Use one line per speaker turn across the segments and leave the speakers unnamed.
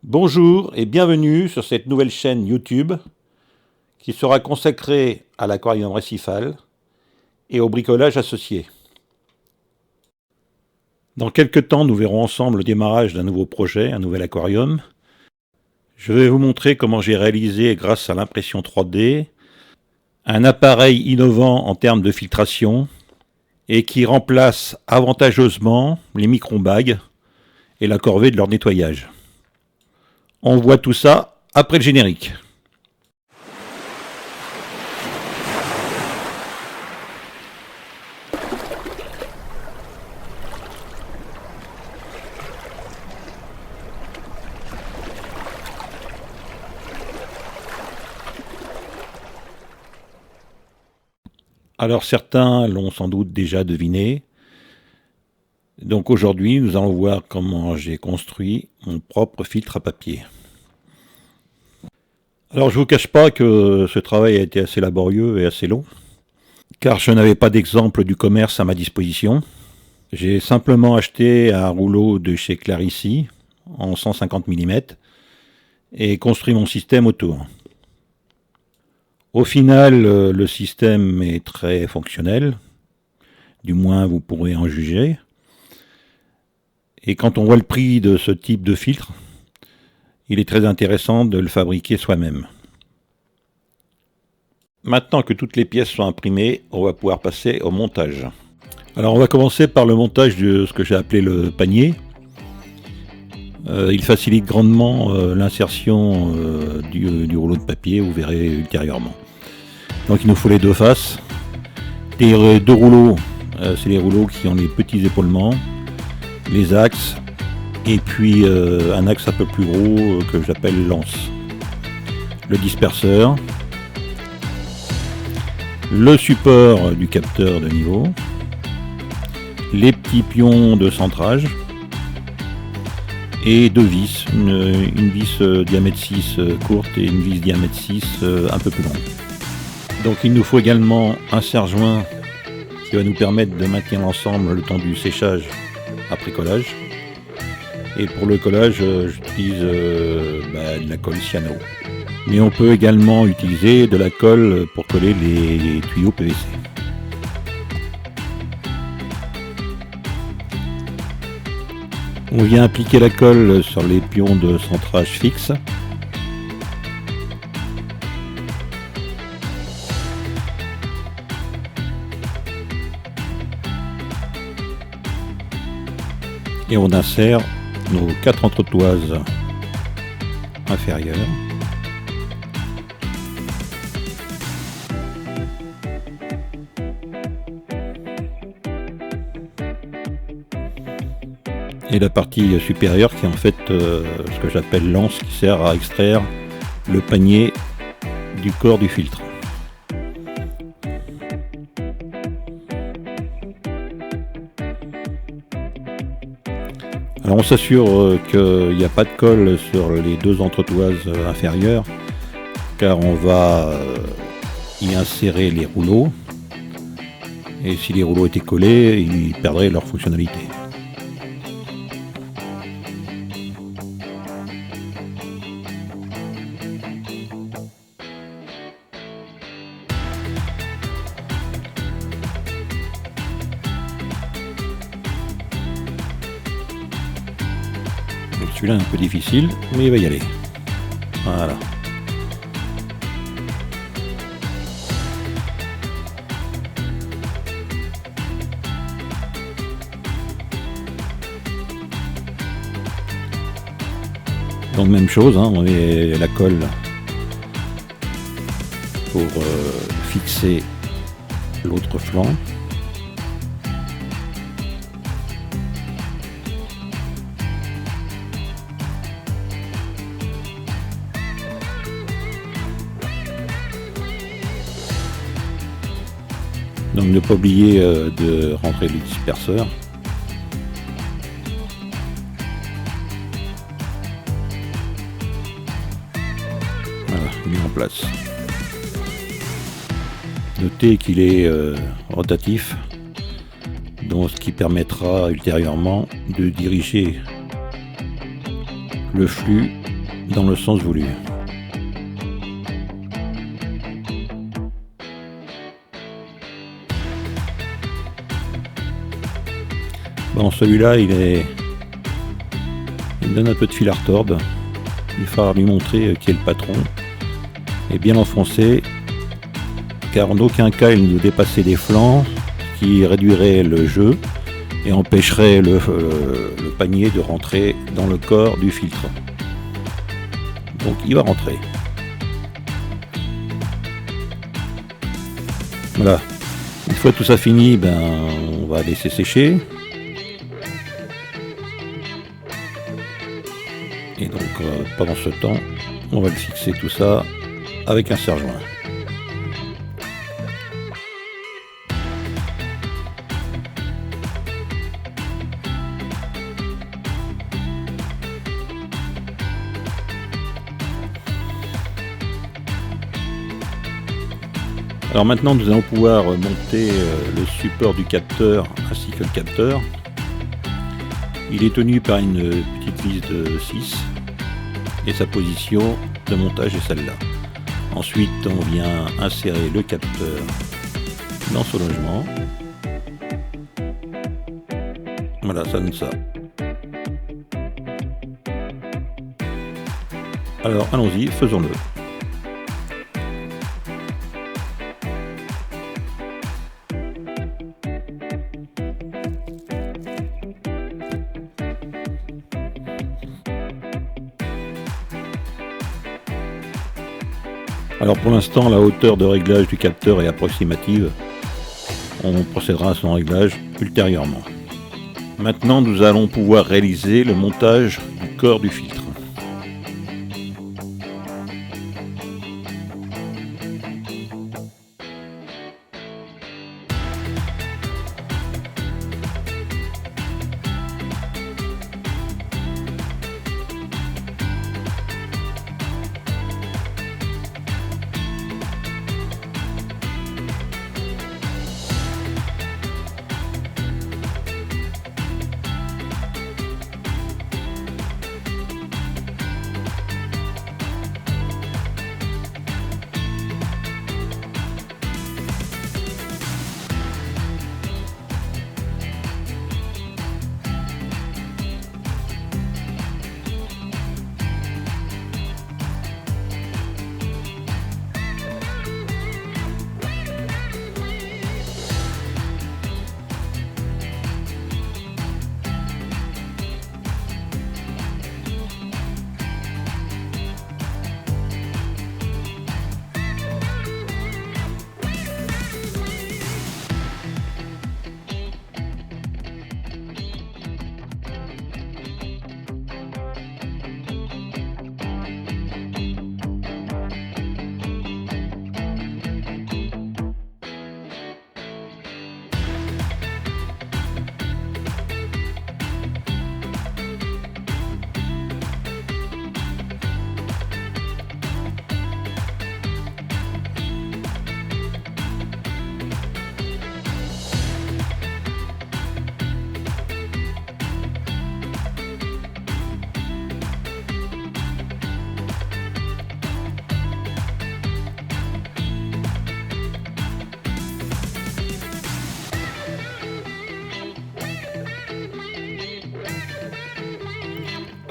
Bonjour et bienvenue sur cette nouvelle chaîne YouTube qui sera consacrée à l'aquarium récifal et au bricolage associé. Dans quelques temps, nous verrons ensemble le démarrage d'un nouveau projet, un nouvel aquarium. Je vais vous montrer comment j'ai réalisé, grâce à l'impression 3D, un appareil innovant en termes de filtration et qui remplace avantageusement les micro-bagues et la corvée de leur nettoyage. On voit tout ça après le générique. Alors certains l'ont sans doute déjà deviné. Donc aujourd'hui, nous allons voir comment j'ai construit mon propre filtre à papier. Alors je ne vous cache pas que ce travail a été assez laborieux et assez long, car je n'avais pas d'exemple du commerce à ma disposition. J'ai simplement acheté un rouleau de chez Clarissi en 150 mm et construit mon système autour. Au final, le système est très fonctionnel, du moins vous pourrez en juger. Et quand on voit le prix de ce type de filtre, il est très intéressant de le fabriquer soi-même. Maintenant que toutes les pièces sont imprimées, on va pouvoir passer au montage. Alors on va commencer par le montage de ce que j'ai appelé le panier. Il facilite grandement l'insertion du rouleau de papier, vous verrez ultérieurement. Donc il nous faut les deux faces. Les deux rouleaux, c'est les rouleaux qui ont les petits épaulements, les axes, et puis un axe un peu plus gros que j'appelle l'anse. Le disperseur, le support du capteur de niveau, les petits pions de centrage, et deux vis, une vis diamètre 6 courte et une vis diamètre 6 un peu plus longue. Donc il nous faut également un serre-joint qui va nous permettre de maintenir l'ensemble le temps du séchage après collage. Et pour le collage, j'utilise de la colle cyano. Mais on peut également utiliser de la colle pour coller les tuyaux PVC. On vient appliquer la colle sur les pions de centrage fixe. Et on insère nos 4 entretoises inférieures. Et la partie supérieure qui est en fait ce que j'appelle l'anse, qui sert à extraire le panier du corps du filtre. Alors on s'assure qu'il n'y a pas de colle sur les deux entretoises inférieures, car on va y insérer les rouleaux, et si les rouleaux étaient collés, ils perdraient leur fonctionnalité. Celui-là est un peu difficile, mais il va y aller. Voilà. Donc même chose, on met la colle pour fixer l'autre flanc. Donc ne pas oublier de rentrer le disperseur. Voilà, mis en place. Notez qu'il est rotatif, donc ce qui permettra ultérieurement de diriger le flux dans le sens voulu. Bon, celui-là, il me donne un peu de fil à retordre. Il va falloir lui montrer qui est le patron. Et bien l'enfoncer, car en aucun cas il ne doit dépasser les flancs, qui réduirait le jeu et empêcherait le panier de rentrer dans le corps du filtre. Donc il va rentrer. Voilà. Une fois tout ça fini, on va laisser sécher. Et donc pendant ce temps, on va le fixer tout ça avec un serre-joint. Alors maintenant nous allons pouvoir monter le support du capteur ainsi que le capteur. Il est tenu par une petite vis de 6 et sa position de montage est celle-là. Ensuite on vient insérer le capteur dans ce logement. Voilà, ça donne ça. Alors allons-y, faisons-le. Alors pour l'instant, la hauteur de réglage du capteur est approximative. On procédera à son réglage ultérieurement. Maintenant, nous allons pouvoir réaliser le montage du corps du filtre.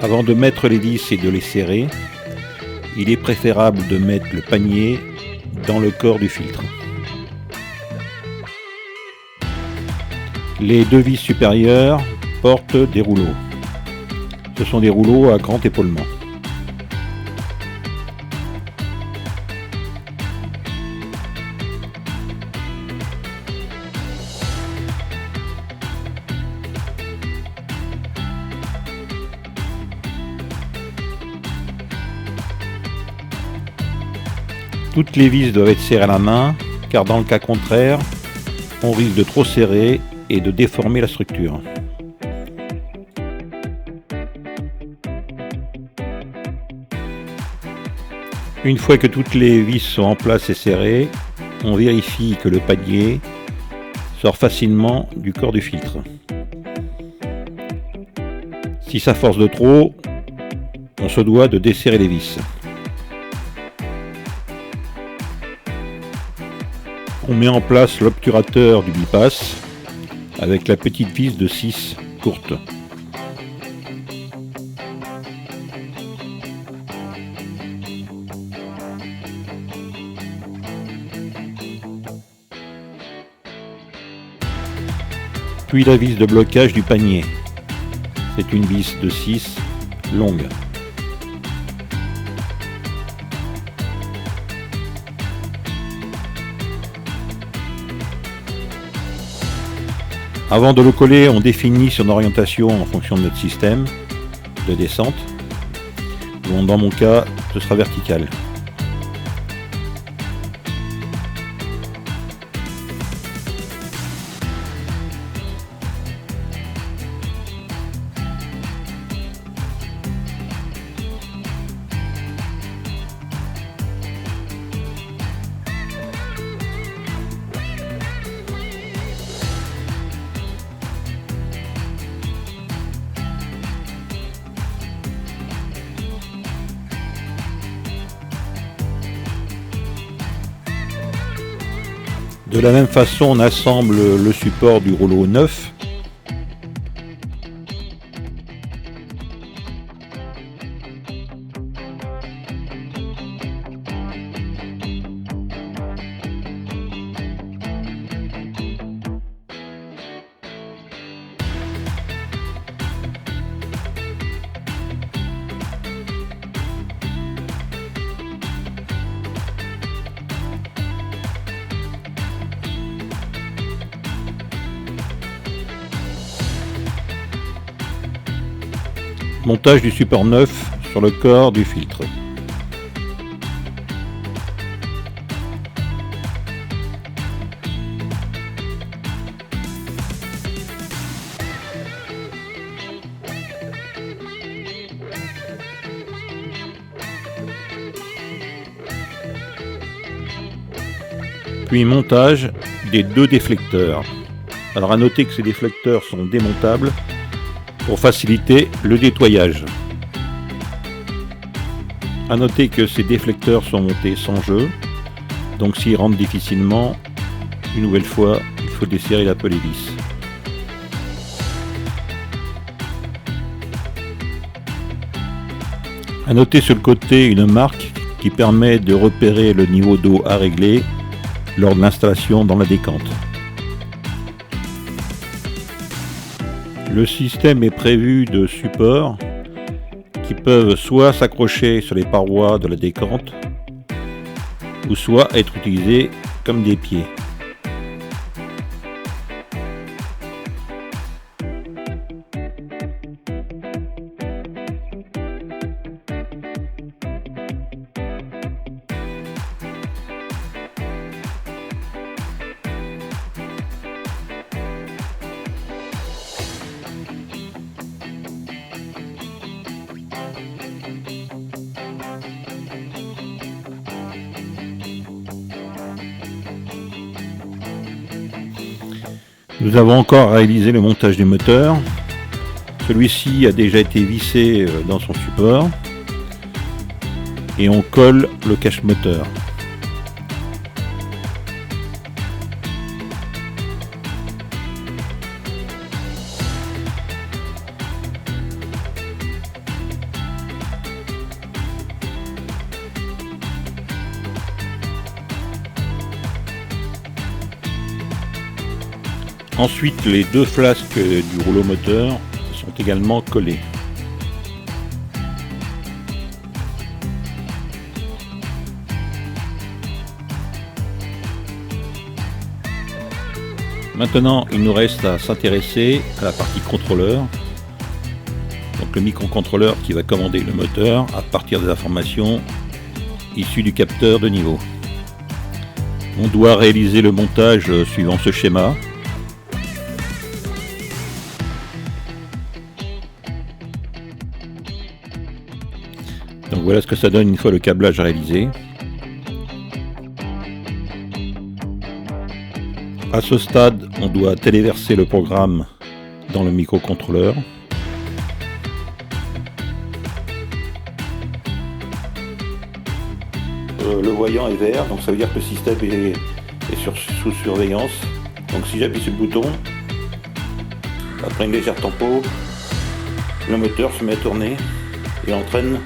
Avant de mettre les vis et de les serrer, il est préférable de mettre le panier dans le corps du filtre. Les deux vis supérieures portent des rouleaux. Ce sont des rouleaux à grand épaulement. Toutes les vis doivent être serrées à la main, car dans le cas contraire, on risque de trop serrer et de déformer la structure. Une fois que toutes les vis sont en place et serrées, on vérifie que le panier sort facilement du corps du filtre. Si ça force de trop, on se doit de desserrer les vis. On met en place l'obturateur du bypass avec la petite vis de 6 courte. Puis la vis de blocage du panier. C'est une vis de 6 longue. Avant de le coller, on définit son orientation en fonction de notre système de descente. Bon, dans mon cas, ce sera vertical. De la même façon, on assemble le support du rouleau neuf. Montage du support neuf sur le corps du filtre. Puis montage des 2 déflecteurs. Alors à noter que ces déflecteurs sont démontables pour faciliter le nettoyage. A noter que ces déflecteurs sont montés sans jeu, donc s'ils rentrent difficilement, une nouvelle fois, il faut desserrer un peu les vis. A noter sur le côté une marque qui permet de repérer le niveau d'eau à régler lors de l'installation dans la décante. Le système est prévu de supports qui peuvent soit s'accrocher sur les parois de la décante ou soit être utilisés comme des pieds. Nous avons encore réalisé le montage du moteur. Celui-ci a déjà été vissé dans son support et on colle le cache moteur. Ensuite, les 2 flasques du rouleau moteur sont également collées. Maintenant, il nous reste à s'intéresser à la partie contrôleur. Donc le microcontrôleur qui va commander le moteur à partir des informations issues du capteur de niveau. On doit réaliser le montage suivant ce schéma. Donc voilà ce que ça donne une fois le câblage réalisé. À ce stade, on doit téléverser le programme dans le microcontrôleur. le voyant est vert, donc ça veut dire que le système est sous surveillance. Donc si j'appuie sur le bouton, après une légère tempo, le moteur se met à tourner et entraîne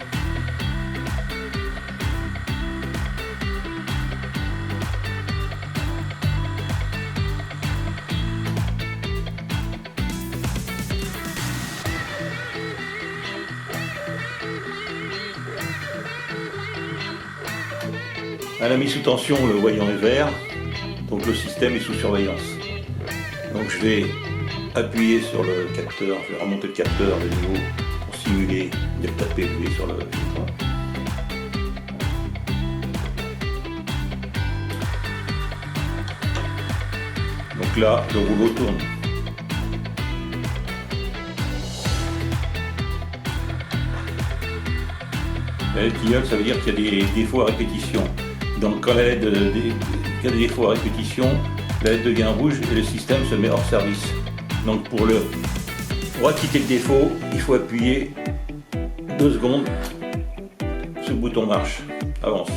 à la mise sous tension. Le voyant est vert, donc le système est sous surveillance. Donc je vais appuyer sur le capteur, je vais remonter le capteur de niveau pour simuler de taper sur le bouton. Donc là, le rouleau tourne. La LED tilleul, ça veut dire qu'il y a des défauts à répétition. Donc quand la LED, il y a des défauts à répétition, la LED devient rouge et le système se met hors service. Donc pour acquitter le défaut, il faut appuyer 2 secondes sur le bouton marche. Avance.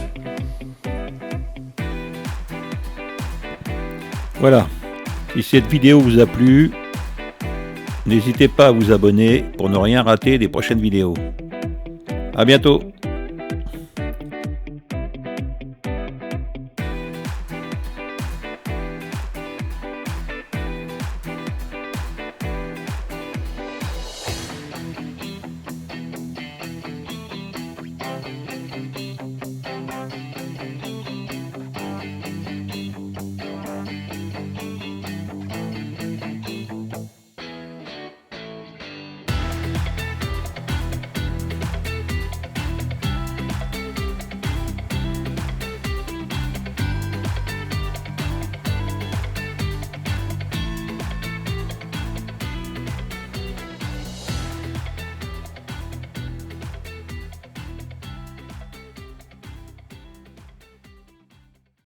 Voilà. Si cette vidéo vous a plu, n'hésitez pas à vous abonner pour ne rien rater des prochaines vidéos. À bientôt.